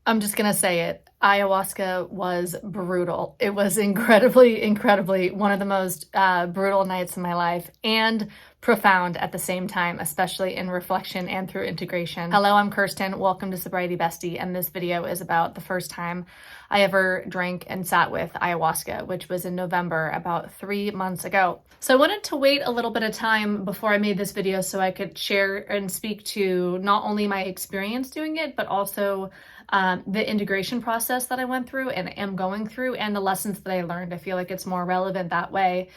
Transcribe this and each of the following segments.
I'm just gonna say it. Ayahuasca was brutal. It was incredibly one of the most brutal nights of my life and profound at the same time, especially in reflection and through integration. Hello, I'm Kirsten. Welcome to Sobriety Bestie, and this video is about the first time I ever drank and sat with ayahuasca, which was in November, about 3 months ago. So I wanted to wait a little bit of time before I made this video so I could share and speak to not only my experience doing it, but also the integration process that I went through and am going through, and the lessons that I learned. I feel like it's more relevant that way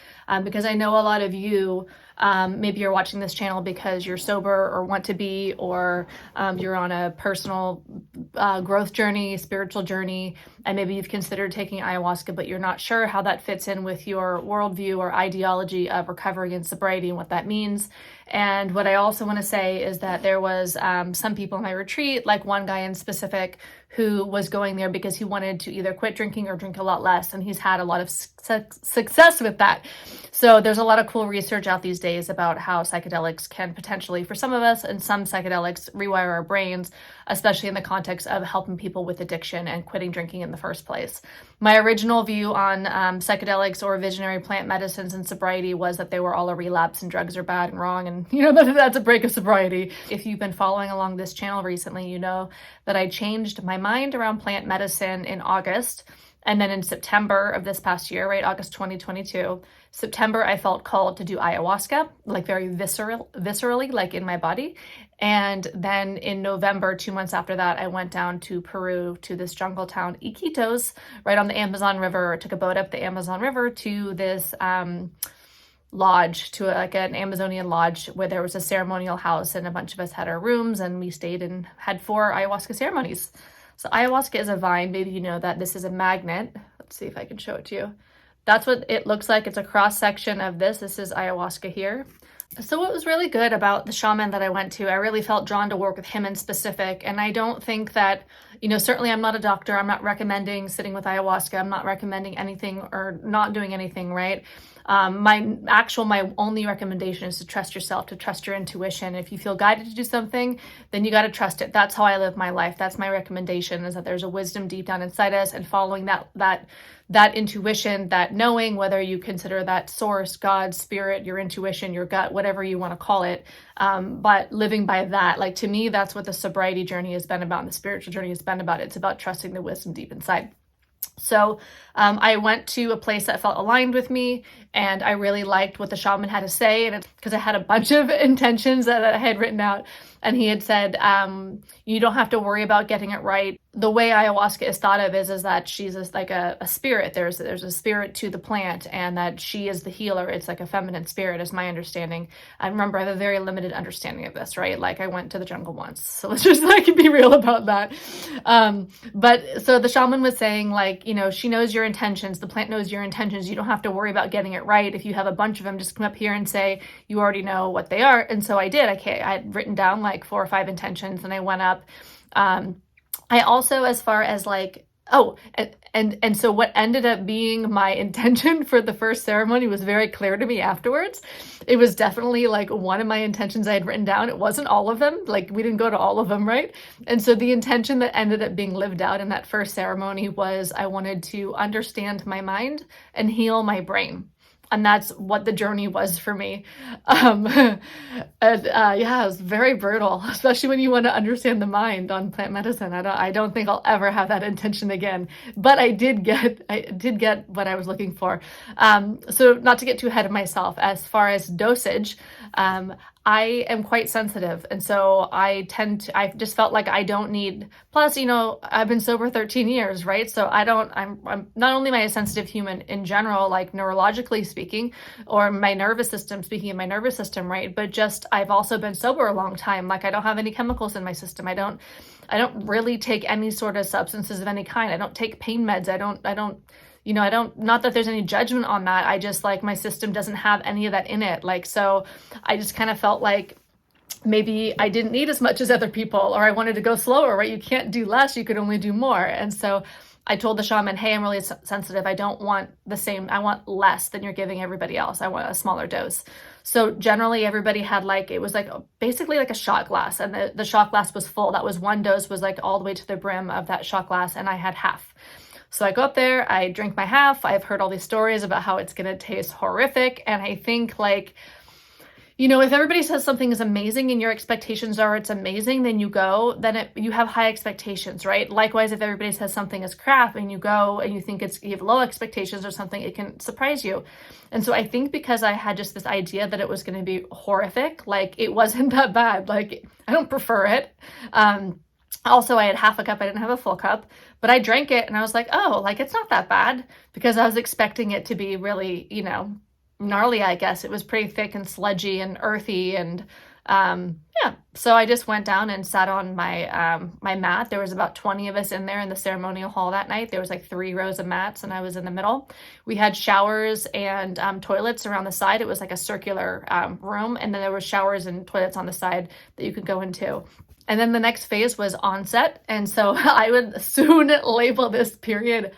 because I know a lot of you, maybe you're watching this channel because you're sober or want to be, or you're on a personal growth journey, spiritual journey, and maybe you've considered taking ayahuasca, but you're not sure how that fits in with your worldview or ideology of recovery and sobriety and what that means. And what I also want to say is that there was some people in my retreat, like one guy in specific, who was going there because he wanted to either quit drinking or drink a lot less, and he's had a lot of success with that. So there's a lot of cool research out these days about how psychedelics can potentially, for some of us, and some psychedelics rewire our brains, especially in the context of helping people with addiction and quitting drinking in the first place. My original view on psychedelics or visionary plant medicines and sobriety was that they were all a relapse and drugs are bad and wrong, and that's a break of sobriety. If you've been following along this channel recently, you know that I changed my mind around plant medicine in August. And then in September of this past year, right, August 2022, September, I felt called to do ayahuasca, like very viscerally, like in my body. And then in November, 2 months after that, I went down to Peru to this jungle town, Iquitos, right on the Amazon River. I took a boat up the Amazon River to this lodge, to like an Amazonian lodge where there was a ceremonial house, and a bunch of us had our rooms, and we stayed and had 4 ayahuasca ceremonies. So ayahuasca is a vine. Maybe you know that. This is a magnet. Let's see if I can show it to you. That's what it looks like. It's a cross section of this. This is ayahuasca here. So what was really good about the shaman that I went to, I really felt drawn to work with him in specific. And I don't think that, certainly I'm not a doctor. I'm not recommending sitting with ayahuasca. I'm not recommending anything or not doing anything, right? My only recommendation is to trust yourself, to trust your intuition. If you feel guided to do something, then you got to trust it. That's how I live my life. That's my recommendation, is that there's a wisdom deep down inside us, and following that intuition, that knowing, whether you consider that source, God, spirit, your intuition, your gut, whatever you want to call it. But living by that, like, to me, that's what the sobriety journey has been about, and the spiritual journey has been about. It's about trusting the wisdom deep inside. So I went to a place that felt aligned with me, and I really liked what the shaman had to say, and it's because I had a bunch of intentions that I had written out, and he had said, you don't have to worry about getting it right. The way ayahuasca is thought of is that she's like a spirit. There's a spirit to the plant, and that she is the healer. It's like a feminine spirit, is my understanding. I remember I have a very limited understanding of this, right? Like, I went to the jungle once, so let's just be real about that. But so the shaman was saying, like, she knows your intentions. The plant knows your intentions. You don't have to worry about getting it right. If you have a bunch of them, just come up here and say you already know what they are. And so I did. I had written down like 4 or 5 intentions, and I went up. I also, as far as like, and so what ended up being my intention for the first ceremony was very clear to me afterwards. It was definitely like one of my intentions I had written down. It wasn't all of them. Like, we didn't go to all of them, right? And so the intention that ended up being lived out in that first ceremony was I wanted to understand my mind and heal my brain. And that's what the journey was for me. Yeah, it was very brutal, especially when you want to understand the mind on plant medicine. I don't think I'll ever have that intention again, but I did get what I was looking for. So not to get too ahead of myself, as far as dosage, I am quite sensitive. And so I just felt like I don't need, plus, I've been sober 13 years, right? So I'm not only am I a sensitive human in general, like neurologically speaking, or my nervous system, speaking of my nervous system, right? But just, I've also been sober a long time. Like, I don't have any chemicals in my system. I don't really take any sort of substances of any kind. I don't take pain meds. I don't, not that there's any judgment on that. I just, like, my system doesn't have any of that in it. Like, so I just kind of felt like maybe I didn't need as much as other people, or I wanted to go slower, right? You can't do less, you could only do more. And so I told the shaman, hey, I'm really sensitive. I don't want the same, I want less than you're giving everybody else. I want a smaller dose. So generally everybody had like, it was like basically like a shot glass, and the shot glass was full. That was one dose, was like all the way to the brim of that shot glass, and I had half. So I go up there, I drink my half. I've heard all these stories about how it's gonna taste horrific. And I think like, if everybody says something is amazing and your expectations are it's amazing, then you go, then you have high expectations, right? Likewise, if everybody says something is crap and you go and you think you have low expectations or something, it can surprise you. And so I think because I had just this idea that it was going to be horrific, like it wasn't that bad. Like I don't prefer it. Also, I had half a cup. I didn't have a full cup, but I drank it and I was like, oh, like it's not that bad, because I was expecting it to be really, gnarly, I guess. It was pretty thick and sludgy and earthy, and yeah. So I just went down and sat on my my mat. There was about 20 of us in there in the ceremonial hall that night. There was like 3 rows of mats, and I was in the middle. We had showers and toilets around the side. It was like a circular room, and then there were showers and toilets on the side that you could go into. And then the next phase was onset. And so I would soon label this period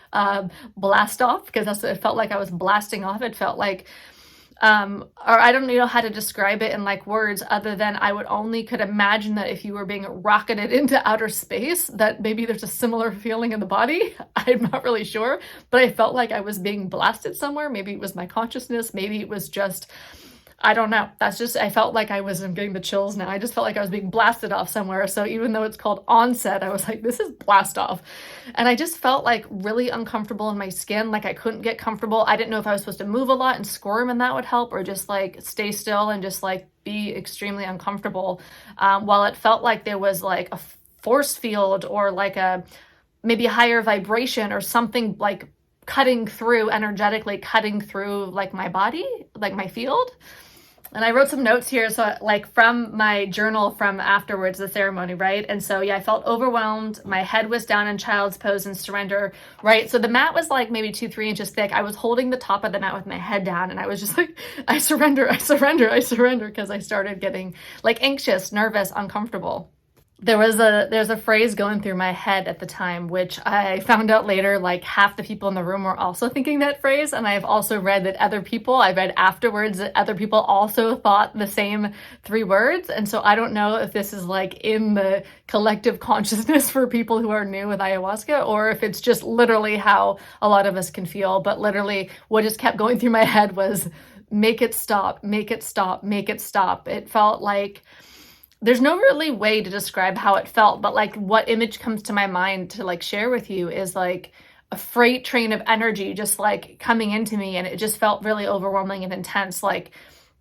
blast off, because that's what it felt like. I was blasting off. It felt like, or I don't know how to describe it in like words, other than I could imagine that if you were being rocketed into outer space, that maybe there's a similar feeling in the body. I'm not really sure, but I felt like I was being blasted somewhere. Maybe it was my consciousness. Maybe it was just, I don't know. I felt like I'm getting the chills now. I just felt like I was being blasted off somewhere. So even though it's called onset, I was like, this is blast off. And I just felt like really uncomfortable in my skin. Like I couldn't get comfortable. I didn't know if I was supposed to move a lot and squirm and that would help, or just like stay still and just like be extremely uncomfortable. While it felt like there was like a force field, or like maybe a higher vibration or something like energetically cutting through like my body, like my field. And I wrote some notes here, so like from my journal from afterwards, the ceremony, right? And so, yeah, I felt overwhelmed. My head was down in child's pose and surrender, right? So the mat was like maybe 2-3 inches thick. I was holding the top of the mat with my head down, and I was just like, I surrender, because I started getting like anxious, nervous, uncomfortable. There's a phrase going through my head at the time, which I found out later, like half the people in the room were also thinking that phrase. And I've also read that I read afterwards that other people also thought the same 3 words. And so I don't know if this is like in the collective consciousness for people who are new with ayahuasca, or if it's just literally how a lot of us can feel. But literally what just kept going through my head was, make it stop, make it stop, make it stop. It felt like, there's no really way to describe how it felt, but like what image comes to my mind to like share with you is like a freight train of energy just like coming into me, and it just felt really overwhelming and intense. Like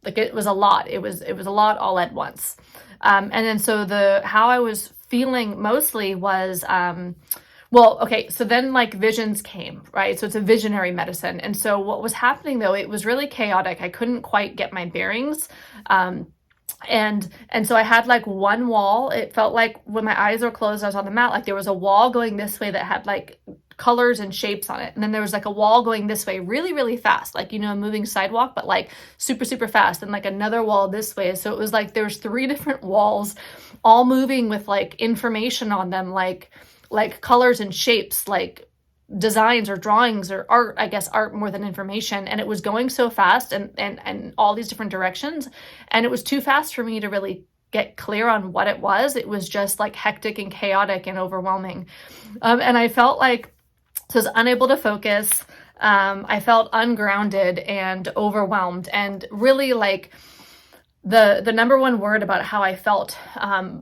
it was a lot. It was a lot all at once. And then so how I was feeling mostly was so then like visions came, right? So it's a visionary medicine. And so what was happening though, it was really chaotic. I couldn't quite get my bearings. And so I had like one wall. It felt like when my eyes were closed, I was on the mat, like there was a wall going this way that had like colors and shapes on it. And then there was like a wall going this way really, really fast, like, a moving sidewalk, but like super, super fast. And like another wall this way. So it was like, there's 3 different walls all moving with like information on them, like colors and shapes, like designs or drawings or art, I guess art more than information. And it was going so fast and all these different directions. And it was too fast for me to really get clear on what it was. It was just like hectic and chaotic and overwhelming. And I felt like, so I was unable to focus. I felt ungrounded and overwhelmed, and really like the number one word about how I felt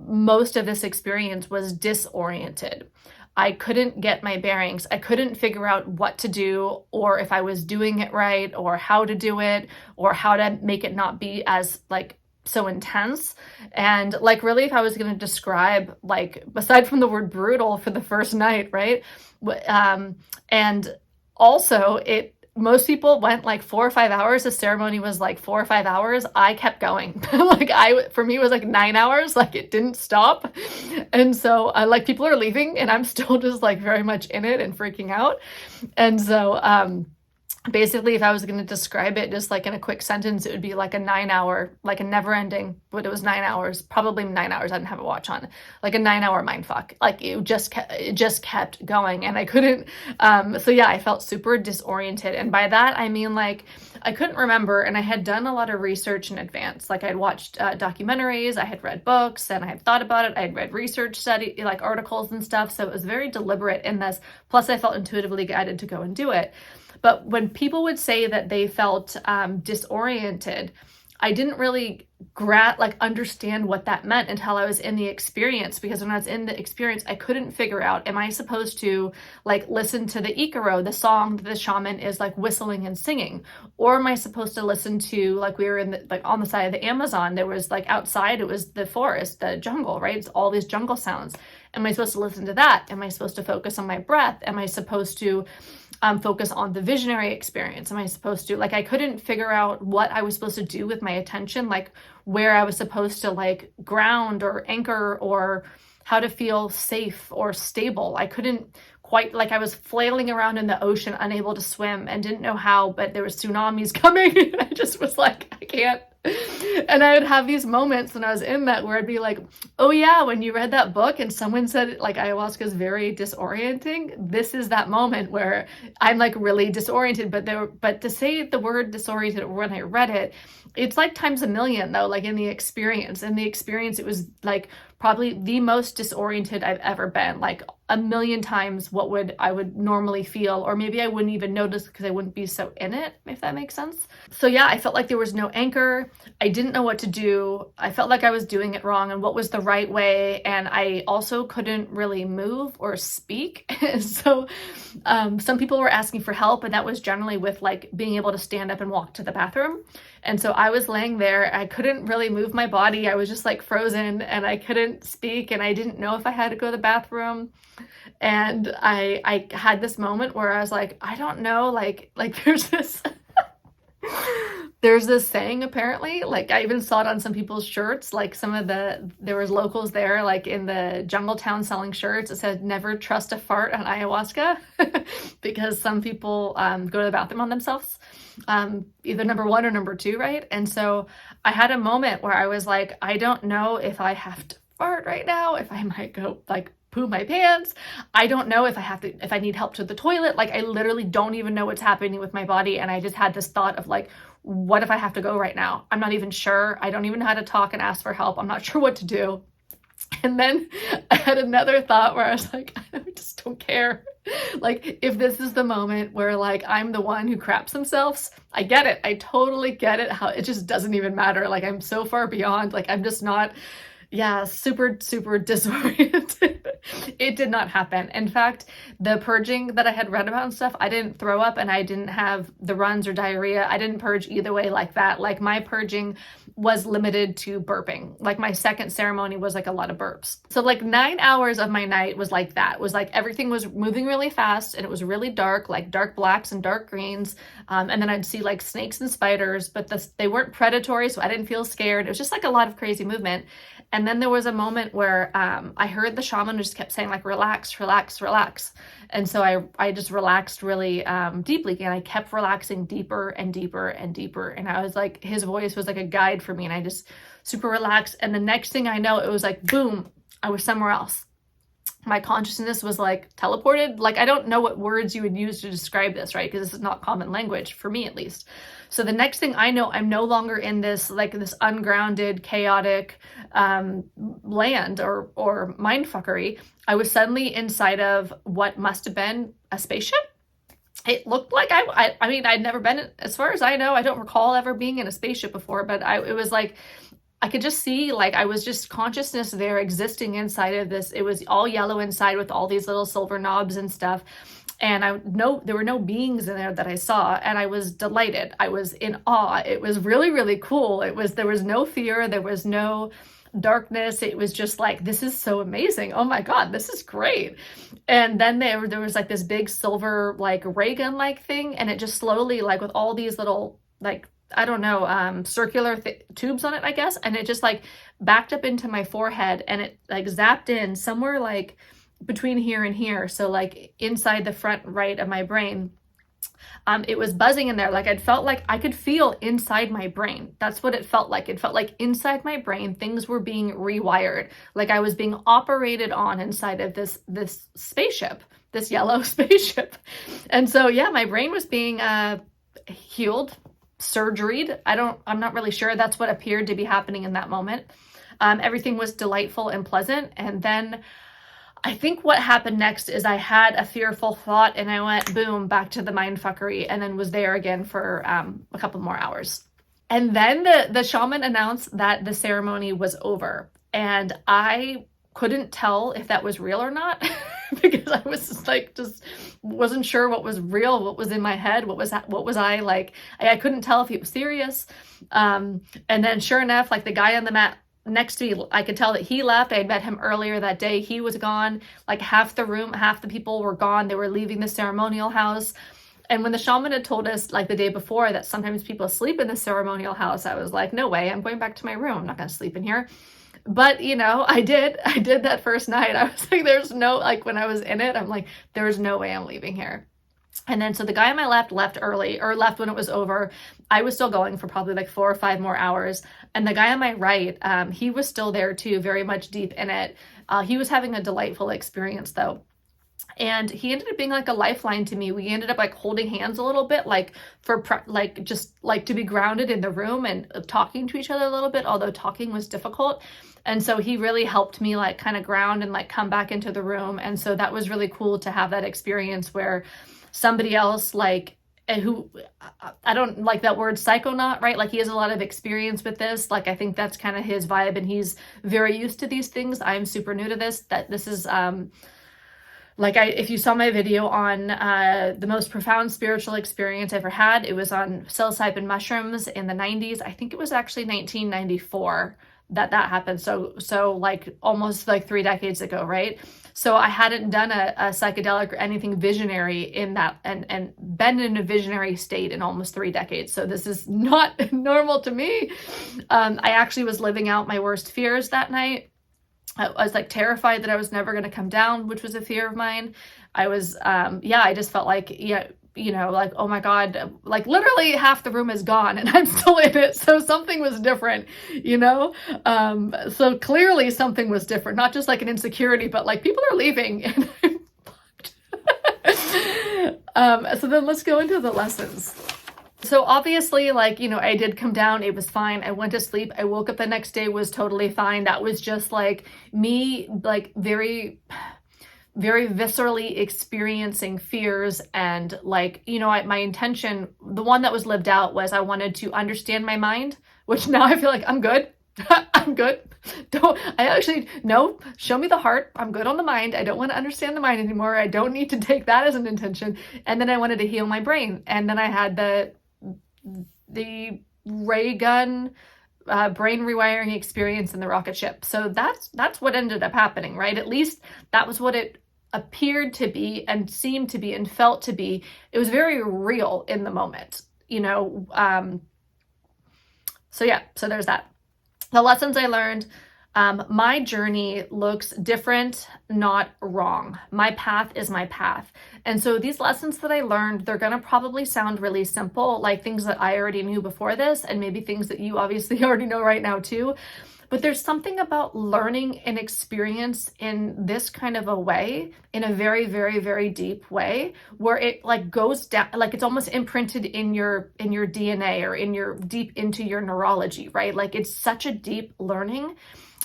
most of this experience was disoriented. I couldn't get my bearings. I couldn't figure out what to do, or if I was doing it right, or how to do it, or how to make it not be as like so intense. And like really, if I was going to describe, like aside from the word brutal for the first night, right? And also most people went like 4 or 5 hours. The ceremony was like 4 or 5 hours. I kept going. For me, it was like 9 hours. Like it didn't stop. And so like people are leaving and I'm still just like very much in it and freaking out. And so, Basically, if I was going to describe it just like in a quick sentence, it would be like a 9 hour, like a never ending, but it was 9 hours, probably 9 hours. I didn't have a watch on, like a 9 hour mind fuck. Like it just kept going, and I couldn't. So yeah, I felt super disoriented, and by that I mean like I couldn't remember, and I had done a lot of research in advance. Like I'd watched documentaries, I had read books, and I had thought about it. I had read research study, like articles and stuff. So it was very deliberate in this. Plus, I felt intuitively guided to go and do it. But when people would say that they felt disoriented, I didn't really understand what that meant until I was in the experience. Because when I was in the experience, I couldn't figure out, am I supposed to like listen to the Ikaro, the song that the shaman is like whistling and singing, or am I supposed to listen to, like, we were in the, like on the side of the Amazon, there was like outside, it was the forest, the jungle, right? It's all these jungle sounds. Am I supposed to listen to that? Am I supposed to focus on my breath? Am I supposed to focus on the visionary experience? Am I supposed to, like, I couldn't figure out what I was supposed to do with my attention, like where I was supposed to like ground or anchor, or how to feel safe or stable. I couldn't quite, like, I was flailing around in the ocean, unable to swim, and didn't know how, but there was tsunamis coming. I just was like, I can't. And I would have these moments when I was in that where I'd be like, oh yeah, when you read that book and someone said like ayahuasca is very disorienting, this is that moment where I'm like really disoriented. But to say the word disoriented when I read it, it's like times a million though, like in the experience. In the experience, it was like probably the most disoriented I've ever been, like a million times what I would normally feel, or maybe I wouldn't even notice because I wouldn't be so in it, if that makes sense. So yeah, I felt like there was no anchor. I didn't know what to do. I felt like I was doing it wrong and what was the right way. And I also couldn't really move or speak. So some people were asking for help, and that was generally with like being able to stand up and walk to the bathroom. And so I was laying there, I couldn't really move my body. I was just like frozen, and I couldn't speak, and I didn't know if I had to go to the bathroom. And I had this moment where I was like, I don't know, like there's this saying apparently, like I even saw it on some people's shirts, like there was locals there, like in the jungle town selling shirts. It said, never trust a fart on ayahuasca, because some people go to the bathroom on themselves, either number one or number two, right? And so I had a moment where I was like, I don't know if I have to fart right now, if I might go like poo my pants. I don't know if I need help to the toilet. Like I literally don't even know what's happening with my body. And I just had this thought of like, what if I have to go right now? I'm not even sure. I don't even know how to talk and ask for help. I'm not sure what to do. And then I had another thought where I was like, I just don't care. Like, if this is the moment where like I'm the one who craps themselves, I get it. I totally get it. How it just doesn't even matter. Like I'm so far beyond, like I'm just not, yeah, super, super disoriented. It did not happen. In fact, the purging that I had read about and stuff, I didn't throw up and I didn't have the runs or diarrhea. I didn't purge either way like that. Like my purging was limited to burping. Like my second ceremony was like a lot of burps. So like 9 hours of my night was like that. It was like everything was moving really fast, and it was really dark, like dark blacks and dark greens. And then I'd see like snakes and spiders, but they weren't predatory, so I didn't feel scared. It was just like a lot of crazy movement. And then there was a moment where I heard the shaman just kept saying like, relax, relax, relax. And so I just relaxed really deeply, and I kept relaxing deeper and deeper and deeper. And I was like, his voice was like a guide for me, and I just super relaxed. And the next thing I know, it was like, boom, I was somewhere else. My consciousness was like teleported. Like, I don't know what words you would use to describe this, right? Because this is not common language, for me at least. So the next thing I know, I'm no longer in this, like this ungrounded, chaotic land or mindfuckery. I was suddenly inside of what must have been a spaceship. It looked like I mean, I'd never been, as far as I know, I don't recall ever being in a spaceship before, but it was like, I could just see, like, I was just consciousness there existing inside of this. It was all yellow inside with all these little silver knobs and stuff. And there were no beings in there that I saw. And I was delighted. I was in awe. It was really, really cool. There was no fear. There was no darkness. It was just like, this is so amazing. Oh my God, this is great. And then there was like this big silver, like ray gun like thing. And it just slowly, like with all these little, like, I don't know, circular tubes on it, I guess. And it just like backed up into my forehead, and it like zapped in somewhere like between here and here. So like inside the front right of my brain. It was buzzing in there. Like I'd felt like I could feel inside my brain. That's what it felt like. It felt like inside my brain, things were being rewired. Like I was being operated on inside of this spaceship, this yellow spaceship. And so, yeah, my brain was being healed, surgeried. I'm not really sure. That's what appeared to be happening in that moment. Everything was delightful and pleasant. And then I think what happened next is I had a fearful thought and I went boom back to the mindfuckery, and then was there again for a couple more hours. And then the shaman announced that the ceremony was over, and I couldn't tell if that was real or not because I was just wasn't sure what was real, what was in my head, what was I like. I couldn't tell if he was serious. And then sure enough, like the guy on the mat next to me, I could tell that he left. I had met him earlier that day. He was gone. Like half the room, half the people were gone. They were leaving the ceremonial house. And when the shaman had told us like the day before that sometimes people sleep in the ceremonial house, I was like, no way, I'm going back to my room. I'm not going to sleep in here. But, you know, I did that first night. I was like, there's no, like when I was in it, I'm like, there's no way I'm leaving here. And then so the guy on my left early, or left when it was over. I was still going for probably like 4 or 5 more hours. And the guy on my right, he was still there too, very much deep in it. He was having a delightful experience though. And he ended up being like a lifeline to me. We ended up like holding hands a little bit, like just like to be grounded in the room and talking to each other a little bit, although talking was difficult. And so he really helped me like kind of ground and like come back into the room. And so that was really cool to have that experience where somebody else like, and who, I don't like that word psychonaut, right? Like he has a lot of experience with this. Like I think that's kind of his vibe, and he's very used to these things. I'm super new to this. That this is if you saw my video on the most profound spiritual experience I ever had, it was on psilocybin mushrooms in the 90s. I think it was actually 1994 that happened. So like almost like 3 decades ago, right? So I hadn't done a psychedelic or anything visionary in that, and been in a visionary state in almost 3 decades. So this is not normal to me. I actually was living out my worst fears that night. I was like terrified that I was never going to come down, which was a fear of mine. I was, I just felt like, like, oh my God, like literally half the room is gone and I'm still in it. So something was different, so clearly something was different, not just like an insecurity, but like people are leaving. And so then let's go into the lessons. So obviously, I did come down, it was fine. I went to sleep. I woke up the next day, was totally fine. That was just like me, like very, very viscerally experiencing fears. And my intention, the one that was lived out, was I wanted to understand my mind, which now I feel like I'm good. I'm good. No, show me the heart. I'm good on the mind. I don't want to understand the mind anymore. I don't need to take that as an intention. And then I wanted to heal my brain. And then I had the ray gun brain rewiring experience in the rocket ship. So that's what ended up happening, right? At least that was what it appeared to be and seemed to be and felt to be. It was very real in the moment, so there's that. The lessons I learned. My journey looks different, not wrong. My path is my path. And so these lessons that I learned, they're going to probably sound really simple, like things that I already knew before this, and maybe things that you obviously already know right now too. But there's something about learning an experience in this kind of a way, in a very, very, very deep way, where it like goes down, like it's almost imprinted in your DNA or deep into your neurology, right? Like it's such a deep learning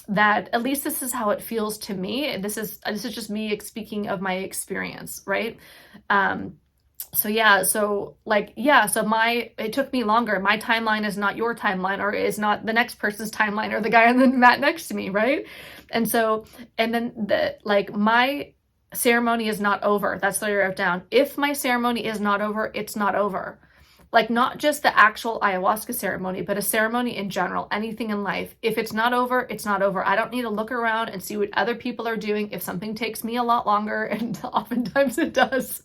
that, at least this is how it feels to me. This is just me speaking of my experience, right? It took me longer. My timeline is not your timeline, or is not the next person's timeline, or the guy on the mat next to me, right? And then my ceremony is not over. That's what I wrote down. If my ceremony is not over, it's not over. Like not just the actual ayahuasca ceremony, but a ceremony in general, anything in life. If it's not over, it's not over. I don't need to look around and see what other people are doing. If something takes me a lot longer, and oftentimes it does,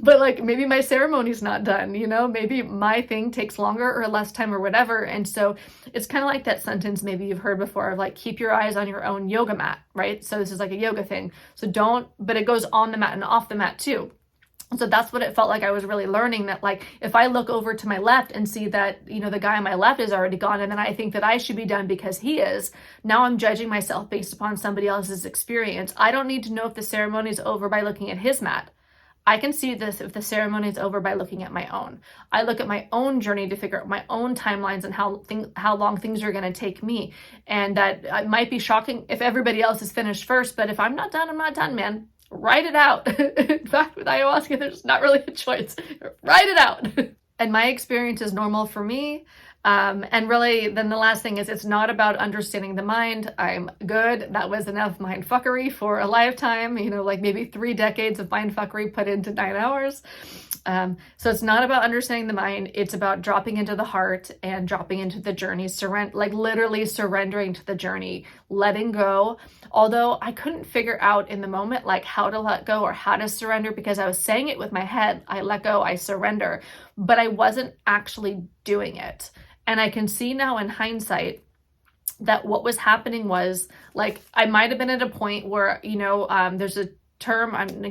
but maybe my ceremony's not done, maybe my thing takes longer or less time or whatever. And so it's kind of like that sentence maybe you've heard before of keep your eyes on your own yoga mat, right? So this is like a yoga thing. So but it goes on the mat and off the mat too. So that's what it felt like I was really learning, that like if I look over to my left and see that, you know, the guy on my left is already gone, and then I think that I should be done because he is, now I'm judging myself based upon somebody else's experience. I don't need to know if the ceremony is over by looking at his mat. I can see this if the ceremony is over by looking at my own. I look at my own journey to figure out my own timelines and how long things are going to take me. And that it might be shocking if everybody else is finished first, but if I'm not done, I'm not done, man. Write it out. In fact, with ayahuasca, there's not really a choice. Write it out. And my experience is normal for me. And really, then the last thing is, it's not about understanding the mind. I'm good. That was enough mindfuckery for a lifetime, you know, like maybe 3 decades of mindfuckery put into 9 hours. So it's not about understanding the mind. It's about dropping into the heart and dropping into the journey, like literally surrendering to the journey, letting go. Although I couldn't figure out in the moment, like how to let go or how to surrender, because I was saying it with my head, I let go, I surrender, but I wasn't actually doing it. And I can see now in hindsight that what was happening was, like, I might have been at a point where, you know, there's a term, I'm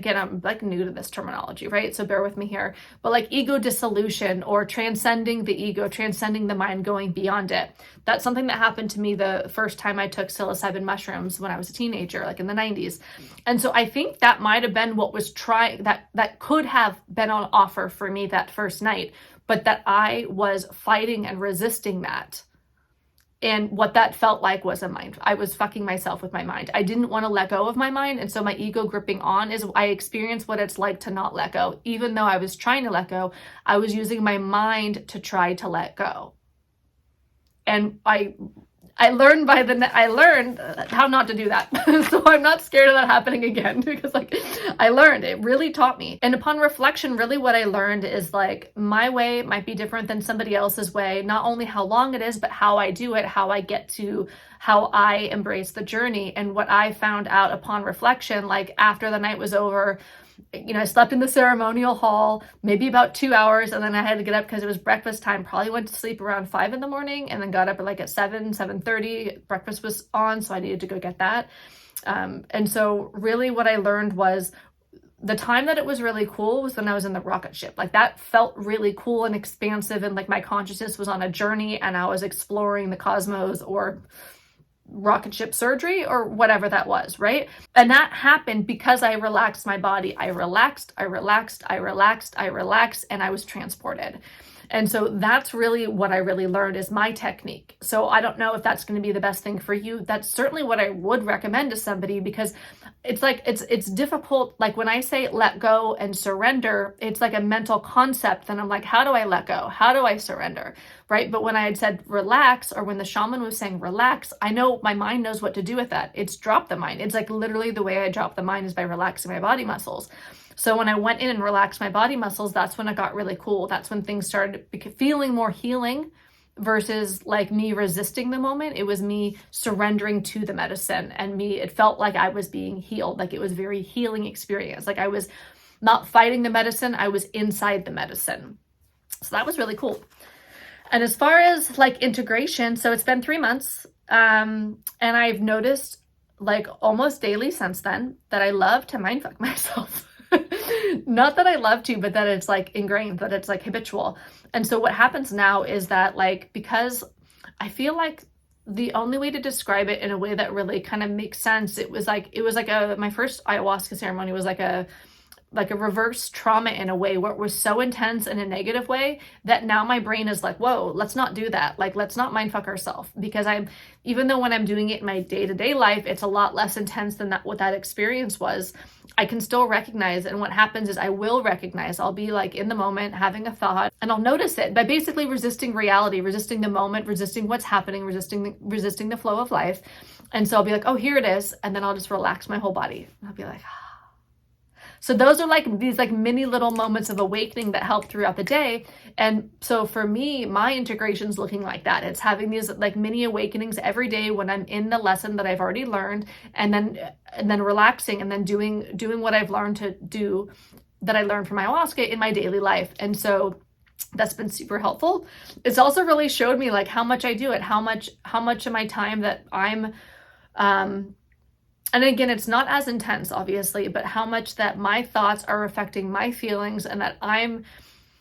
like new to this terminology, right? So bear with me here, but like ego dissolution or transcending the ego, transcending the mind, going beyond it. That's something that happened to me the first time I took psilocybin mushrooms when I was a teenager, like in the 90s. And so I think that might have been what was that could have been on offer for me that first night, but that I was fighting and resisting that. And what that felt like was a mind. I was fucking myself with my mind. I didn't want to let go of my mind. And so my ego gripping on is, I experienced what it's like to not let go. Even though I was trying to let go, I was using my mind to try to let go. And I learned how not to do that. So I'm not scared of that happening again, because like I learned, it really taught me. And upon reflection, really what I learned is like my way might be different than somebody else's way. Not only how long it is, but how I do it, how I get to, how I embrace the journey. And what I found out upon reflection, like after the night was over, you know, I slept in the ceremonial hall, maybe about 2 hours, and then I had to get up because it was breakfast time. Probably went to sleep around 5 in the morning, and then got up at like at 7:30. Breakfast was on, so I needed to go get that. And so really what I learned was, the time that it was really cool was when I was in the rocket ship. Like that felt really cool and expansive, and like my consciousness was on a journey and I was exploring the cosmos, or rocket ship surgery, or whatever that was, right? And that happened because I relaxed my body. I relaxed, and I was transported. And so that's really what I really learned is my technique. So I don't know if that's going to be the best thing for you. That's certainly what I would recommend to somebody, because it's like, it's difficult. Like when I say let go and surrender, it's like a mental concept. And I'm like, how do I let go? How do I surrender? Right? But when I had said relax, or when the shaman was saying relax, I know my mind knows what to do with that. It's drop the mind. It's like literally the way I drop the mind is by relaxing my body muscles. So when I went in and relaxed my body muscles, that's when it got really cool. That's when things started feeling more healing, versus like me resisting the moment. It was me surrendering to the medicine, and it felt like I was being healed. Like it was a very healing experience. Like I was not fighting the medicine, I was inside the medicine. So that was really cool. And as far as like integration, so it's been 3 months. And I've noticed like almost daily since then that I love to mindfuck myself. Not that I love to, but that it's like ingrained, that it's like habitual. And so what happens now is that, like, because I feel like the only way to describe it in a way that really kind of makes sense, it was like my first ayahuasca ceremony was like a reverse trauma in a way, where it was so intense in a negative way that now my brain is like, whoa, let's not do that. Like, let's not mindfuck ourselves, because even though when I'm doing it in my day-to-day life, it's a lot less intense than what that experience was, I can still recognize. And what happens is I will recognize, I'll be like in the moment having a thought, and I'll notice it by basically resisting reality, resisting the moment, resisting what's happening, resisting the flow of life. And so I'll be like, oh, here it is. And then I'll just relax my whole body. And I'll be like, so those are like these like mini little moments of awakening that help throughout the day. And so for me, my integration's looking like that. It's having these like mini awakenings every day when I'm in the lesson that I've already learned, and then relaxing, and then doing what I've learned to do, that I learned from ayahuasca in my daily life. And so that's been super helpful. It's also really showed me like how much I do it, how much of my time that I'm and again, it's not as intense, obviously, but how much that my thoughts are affecting my feelings, and that I'm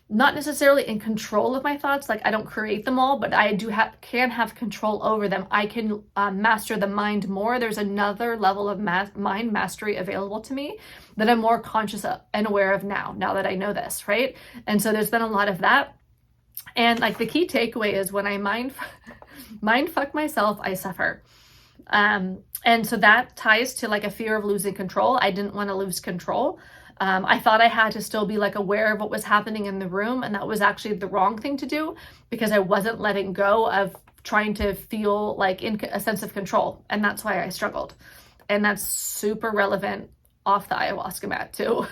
not necessarily in control of my thoughts. Like, I don't create them all, but I can have control over them. I can master the mind more. There's another level of mind mastery available to me that I'm more conscious of and aware of now that I know this, right? And so there's been a lot of that. And like the key takeaway is when I mind fuck myself, I suffer. And so that ties to like a fear of losing control. I didn't want to lose control. I thought I had to still be like aware of what was happening in the room, and that was actually the wrong thing to do, because I wasn't letting go of trying to feel like in a sense of control. And that's why I struggled. And that's super relevant off the ayahuasca mat too.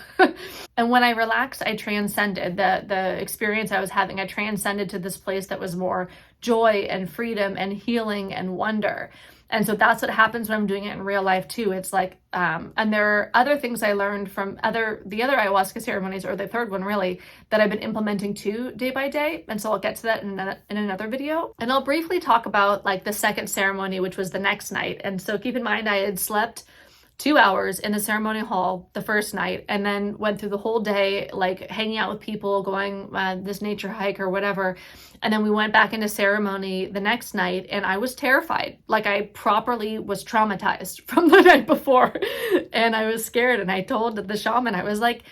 And when I relaxed, I transcended the experience I was having. I transcended to this place that was more joy and freedom and healing and wonder. And so that's what happens when I'm doing it in real life too. It's like, and there are other things I learned from the other ayahuasca ceremonies, or the third one really, that I've been implementing too day by day. And so I'll get to that in another video. And I'll briefly talk about like the second ceremony, which was the next night. And so keep in mind, I had slept 2 hours in the ceremony hall the first night, and then went through the whole day like hanging out with people, going this nature hike or whatever. And then we went back into ceremony the next night, and I was terrified. Like, I properly was traumatized from the night before, and I was scared. And I told the shaman, I was like,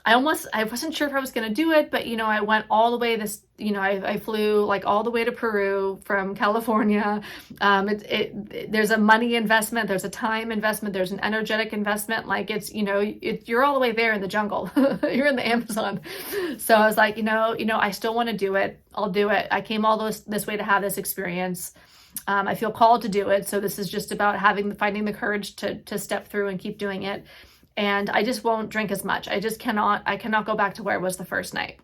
I wasn't sure if I was going to do it, but, you know, I went all the way I flew like all the way to Peru from California. There's a money investment, there's a time investment, there's an energetic investment. Like, it's, you're all the way there in the jungle, you're in the Amazon. So I was like, I still want to do it. I'll do it. I came all this way to have this experience. I feel called to do it. So this is just about finding the courage to step through and keep doing it. And I just won't drink as much. I cannot go back to where I was the first night.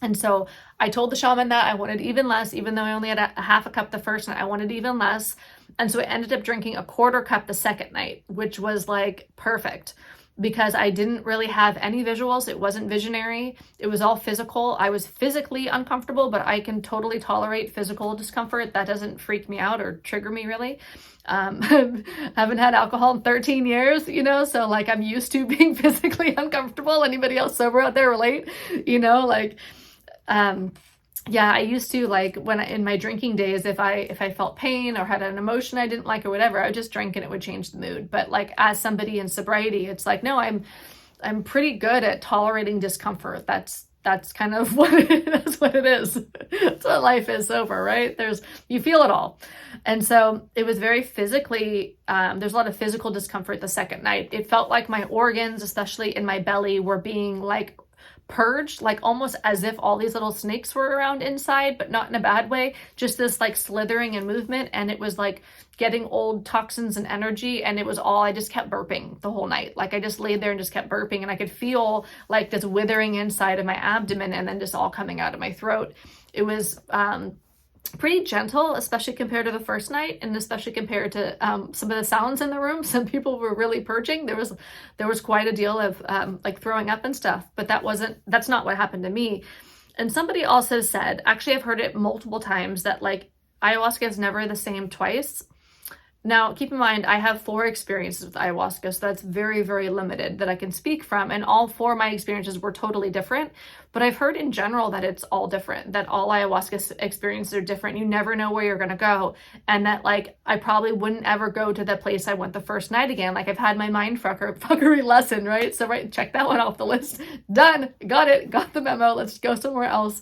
And so I told the shaman that I wanted even less, even though I only had a half a cup the first night, I wanted even less. And so I ended up drinking a quarter cup the second night, which was like perfect, because I didn't really have any visuals. It wasn't visionary. It was all physical. I was physically uncomfortable, but I can totally tolerate physical discomfort. That doesn't freak me out or trigger me really. Haven't had alcohol in 13 years, so like I'm used to being physically uncomfortable. Anybody else sober out there relate? Yeah, I used to, like, in my drinking days, if I felt pain or had an emotion I didn't like or whatever, I would just drink and it would change the mood. But like, as somebody in sobriety, it's like, no, I'm pretty good at tolerating discomfort. That's kind of that's what it is. That's what life is sober, right? You feel it all. And so it was very physically, there's a lot of physical discomfort the second night. It felt like my organs, especially in my belly, were being like purged, like almost as if all these little snakes were around inside, but not in a bad way, just this like slithering and movement. And it was like getting old toxins and energy, and I just kept burping the whole night. Like, I just laid there and just kept burping, and I could feel like this withering inside of my abdomen and then just all coming out of my throat. It was pretty gentle, especially compared to the first night, and especially compared to some of the sounds in the room. Some people were really purging. There was quite a deal of like throwing up and stuff, but that's not what happened to me. And somebody also said, actually I've heard it multiple times, that like ayahuasca is never the same twice. Now, keep in mind, I have 4 experiences with ayahuasca, so that's very, very limited that I can speak from, and all 4 of my experiences were totally different. But I've heard in general that it's all different, that all ayahuasca experiences are different. You never know where you're going to go, and that like I probably wouldn't ever go to the place I went the first night again. Like, I've had my mind fuckery lesson, right? So check that one off the list. Done. Got it. Got the memo. Let's go somewhere else.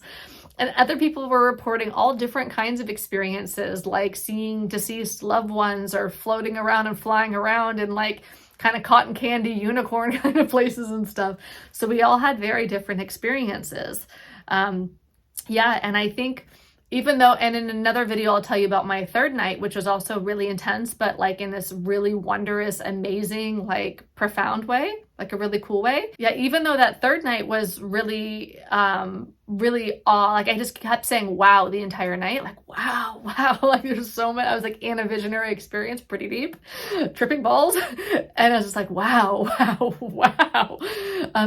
And other people were reporting all different kinds of experiences, like seeing deceased loved ones or floating around and flying around in like kind of cotton candy unicorn kind of places and stuff. So we all had very different experiences. Yeah, and I think even though, and in another video, I'll tell you about my third night, which was also really intense, but like in this really wondrous, amazing, like profound way. like a really cool way. Yeah, even though that third night was really, really awe, like I just kept saying wow the entire night, like wow, wow, like there's so much. I was like in a visionary experience, pretty deep, tripping balls, and I was just like wow, wow, wow.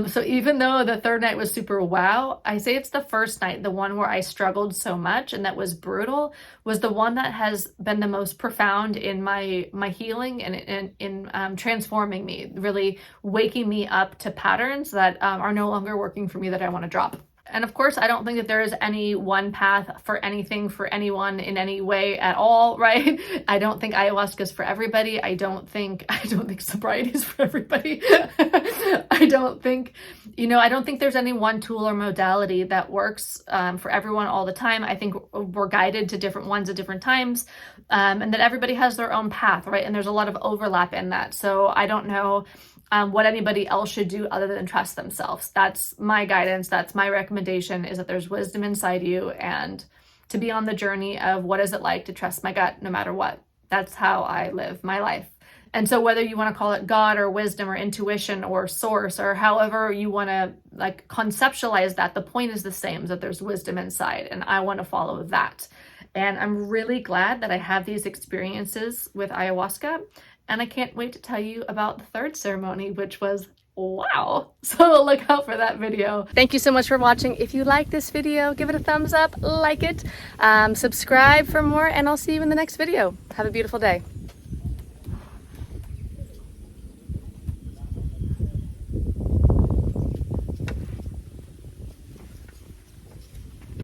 So even though the third night was super wow, I say it's the first night, the one where I struggled so much and that was brutal, was the one that has been the most profound in my healing and in transforming me, really waking me up to patterns that are no longer working for me, that I want to drop. And of course, I don't think that there is any one path for anything for anyone in any way at all, right? I don't think ayahuasca is for everybody. I don't think sobriety is for everybody. I don't think there's any one tool or modality that works for everyone all the time. I think we're guided to different ones at different times, and that everybody has their own path, right? And there's a lot of overlap in that. So I don't know what anybody else should do other than trust themselves. That's my guidance. That's my recommendation, is that there's wisdom inside you, and to be on the journey of what is it like to trust my gut no matter what. That's how I live my life. And so whether you want to call it God or wisdom or intuition or source or however you want to like conceptualize that, the point is the same, is that there's wisdom inside, and I want to follow that. And I'm really glad that I have these experiences with ayahuasca. And I can't wait to tell you about the third ceremony, which was wow. So look out for that video. Thank you so much for watching. If you like this video, give it a thumbs up, like it, subscribe for more, and I'll see you in the next video. Have a beautiful day.